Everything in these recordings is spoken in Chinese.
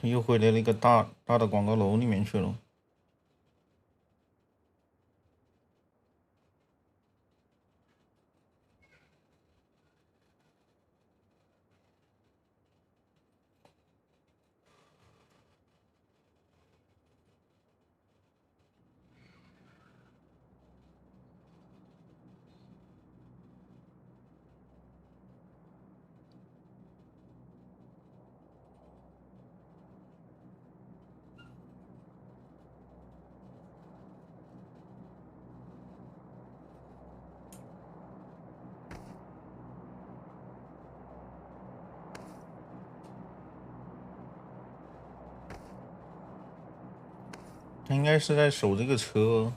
他又回来那个大的广告楼里面去了。他应该是在守这个车。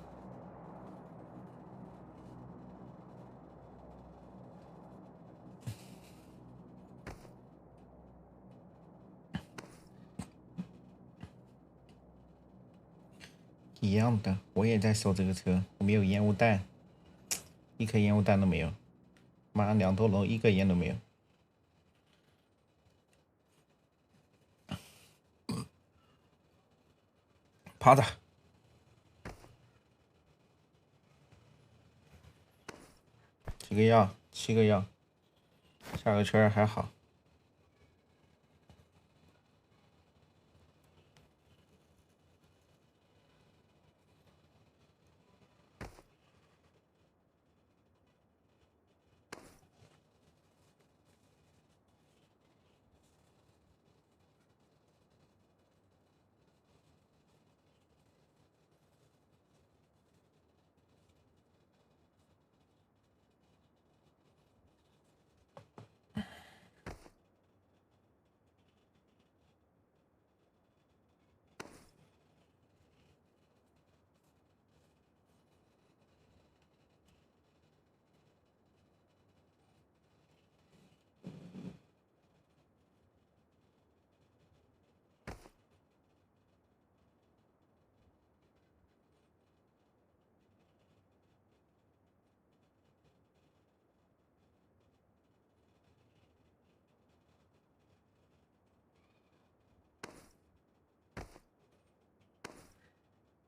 一样的，我也在守这个车，我没有烟雾弹，一颗烟雾弹都没有。妈，2栋楼一个烟都没有。趴着。几个药？7个药。下个圈还好。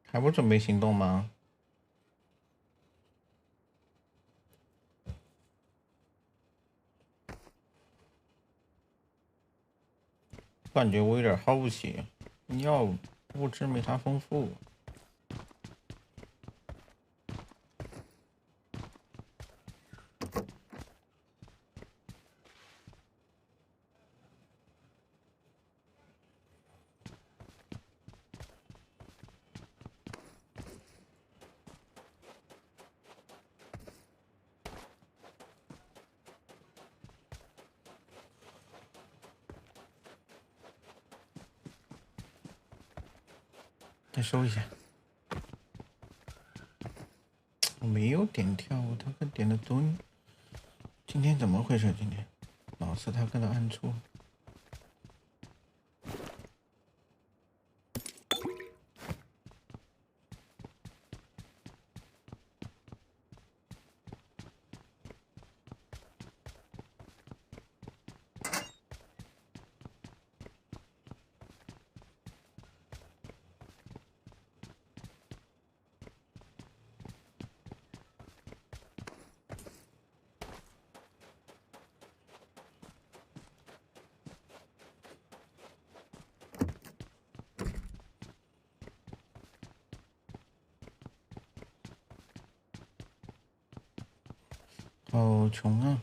还不准备行动吗？感觉我有点好奇，药物质没啥丰富。再收一下。我没有点跳，他可点了蹲。今天怎么回事？今天老是他跟他按错。好穷啊！